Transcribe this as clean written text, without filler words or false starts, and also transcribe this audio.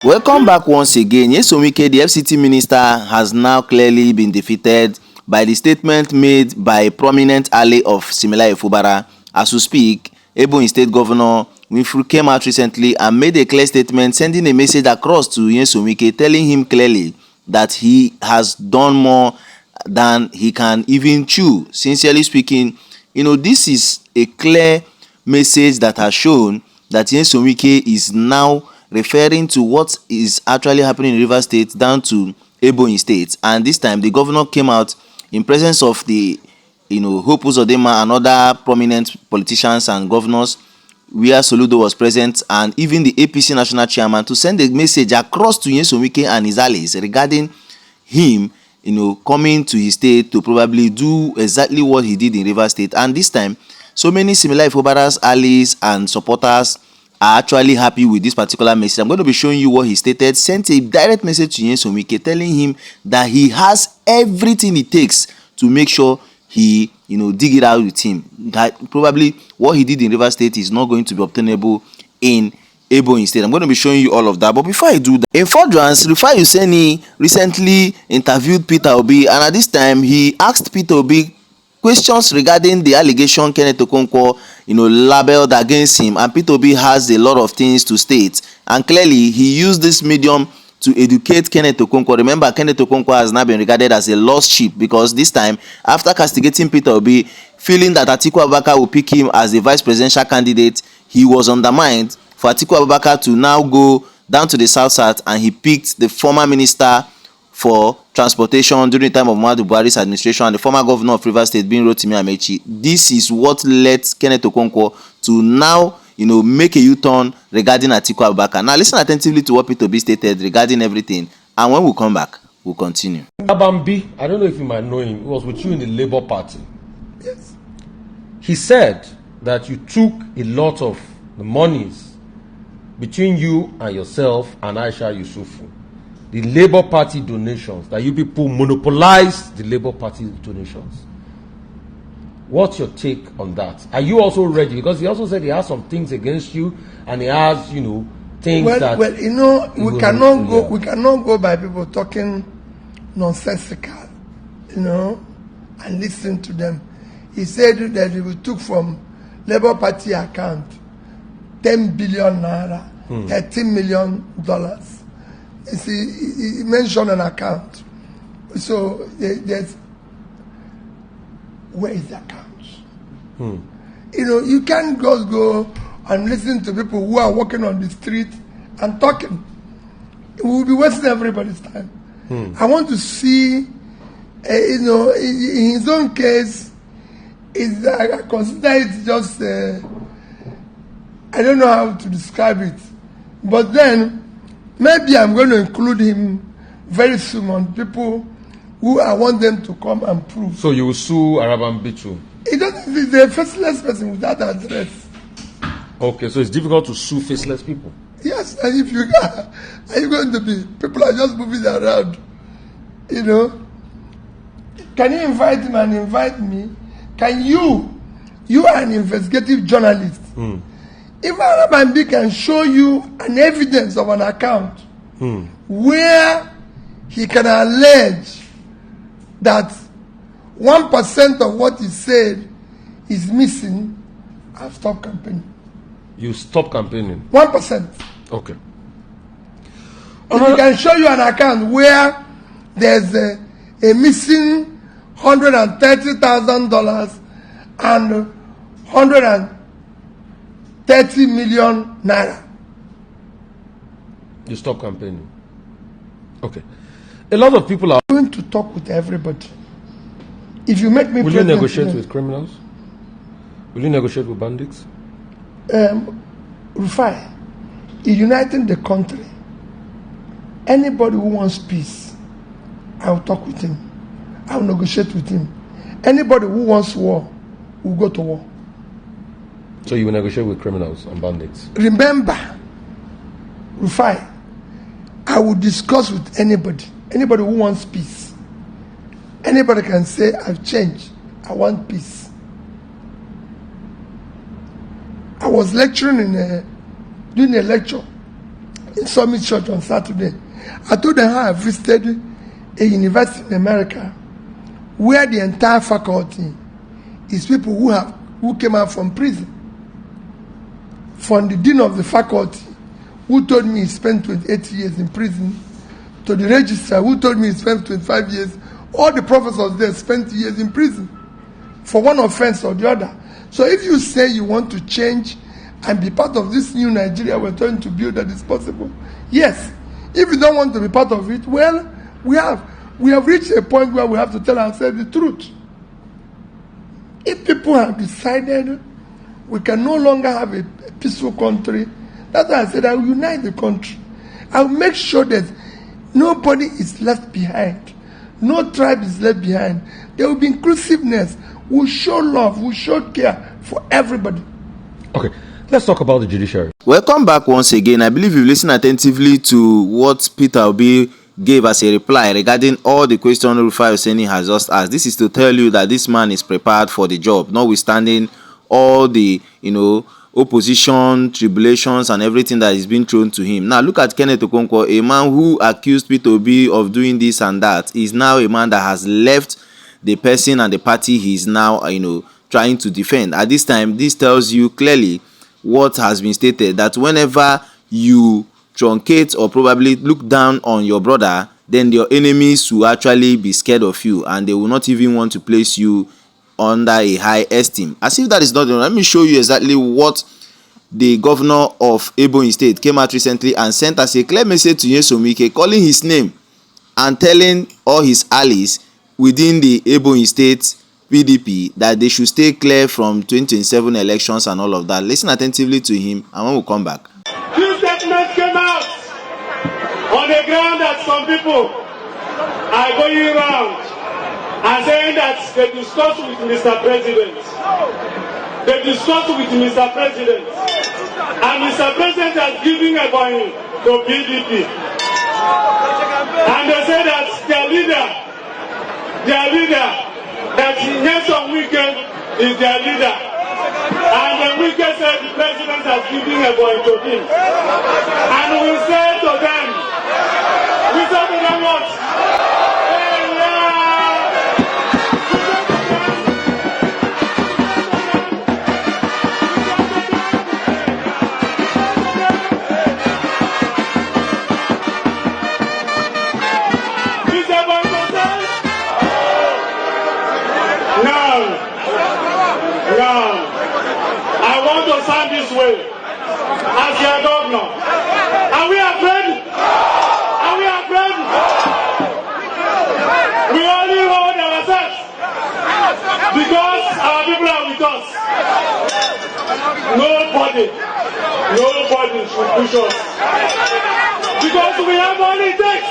Welcome back once again. Sh0ck, the FCT minister, has now clearly been defeated by the statement made by a prominent ally of Fubara. As we speak, Ebonyi State Governor Winfrey came out recently and made a clear statement, sending a message across to Sh0ck, telling him clearly that he has done more than he can even chew. Sincerely speaking, this is a clear message that has shown that Sh0ck is now referring to what is actually happening in Rivers State down to Ebonyi State. And this time the governor came out in presence of the Hope Uzodinma and other prominent politicians and governors, where Soludo was present, and even the APC national chairman, to send a message across to Sh0ck and his allies regarding him coming to his state to probably do exactly what he did in Rivers State. And this time, so many similar Fubara's allies and supporters are actually happy with this particular message. I'm going to be showing you what he stated. Sent a direct message to Sh0ck telling him that he has everything it takes to make sure he dig it out with him. That probably what he did in Rivers State is not going to be obtainable in Ebonyi State. I'm going to be showing you all of that. But before I do that, in furtherance, Rufai Hussaini recently interviewed Peter Obi, and at this time he asked Peter Obi questions regarding the allegation Kenneth Okonkwo labeled against him, and Peter Obi has a lot of things to state, and clearly he used this medium to educate Kenneth Okonkwo. Remember, Kenneth Okonkwo has now been regarded as a lost sheep, because this time, after castigating Peter Obi, feeling that Atiku Abubakar will pick him as the vice presidential candidate, he was undermined for Atiku Abubakar to now go down to the south, and he picked the former minister for transportation during the time of Muhammadu Buhari's administration and the former governor of Rivers State being Rotimi Amechi. This is what led Kenneth Okonkwo to now make a U-turn regarding Atiku Abubakar. Now listen attentively to what Peter Obi stated regarding everything, and when we come back, we'll continue. Abambi, I don't know if you might know him, he was with you in the Labour Party. Yes. He said that you took a lot of the monies between you and yourself and Aisha Yusufu, the Labour Party donations, that you people monopolized the Labour Party donations. What's your take on that? Are you also ready? Because he also said he has some things against you, and he has, things that. Well, we cannot go by people talking nonsensical, and listen to them. He said that he took from Labour Party account 10 billion naira, $13 million. You see, he mentioned an account. So there's, where is the account? You can't just go and listen to people who are walking on the street and talking. It will be wasting everybody's time. I want to see, in his own case, I consider it just, I don't know how to describe it. But then, maybe I'm going to include him very soon on people who I want them to come and prove. So you will sue Arabambi too? He's a faceless person without address. Okay, so it's difficult to sue faceless people? Yes, and if you are you going to be, people are just moving around, Can you invite him and invite me? Can you are an investigative journalist. If Arabambi can show you an evidence of an account where he can allege that 1% of what he said is missing, I'll stop campaigning. You stop campaigning? 1%. Okay. If he can show you an account where there's a missing $130,000 and 130 million naira, you stop campaigning. Okay. A lot of people are going to talk with everybody. If you make me will you negotiate with criminals? Will you negotiate with bandits? Rufai, in uniting the country, anybody who wants peace, I will talk with him. I will negotiate with him. Anybody who wants war will go to war. So you will negotiate with criminals and bandits? Remember, Rufai, I will discuss with anybody who wants peace. Anybody can say, I've changed, I want peace. I was lecturing doing a lecture in Summit Church on Saturday. I told them how I visited a university in America where the entire faculty is people who came out from prison. From the dean of the faculty, who told me he spent 28 years in prison, to the registrar, who told me he spent 25 years. All the professors there spent years in prison for one offense or the other. So if you say you want to change and be part of this new Nigeria we're trying to build that is possible, yes. If you don't want to be part of it, well, we have reached a point where we have to tell ourselves the truth. If people have decided we can no longer have a peaceful country, that's why I said I will unite the country. I will make sure that nobody is left behind. No tribe is left behind. There will be inclusiveness. We'll show love. We'll show care for everybody. Okay, let's talk about the judiciary. Welcome back once again. I believe you've listened attentively to what Peter Obi gave as a reply regarding all the questions Rufai Oseni has just asked. This is to tell you that this man is prepared for the job, notwithstanding all the, opposition, tribulations, and everything that is being thrown to him. Now, look at Kenneth Okonkwo, a man who accused Peter Obi of doing this and that. Is now a man that has left the person and the party he is now, trying to defend. At this time, this tells you clearly what has been stated, that whenever you truncate or probably look down on your brother, then your enemies will actually be scared of you and they will not even want to place you under a high esteem. As if that is not enough, let me show you exactly what the governor of Ebonyi State came out recently and sent as a clear message to Sh0ck, calling his name and telling all his allies within the Ebonyi State PDP that they should stay clear from 2027 elections and all of that. Listen attentively to him and when we come back. This statement came out on the ground that some people are going around and saying that they discussed with Mr. President. They discussed with Mr. President. And Mr. President has given a warning to PDP. And they say that their leader, that Sh0ck is their leader. And the WIKE said the president has given a warning to him. And we say to them what? This way as your governor. Are we afraid? Are we afraid? We only hold ourselves because our people are with us. Nobody should push us because we have all it takes.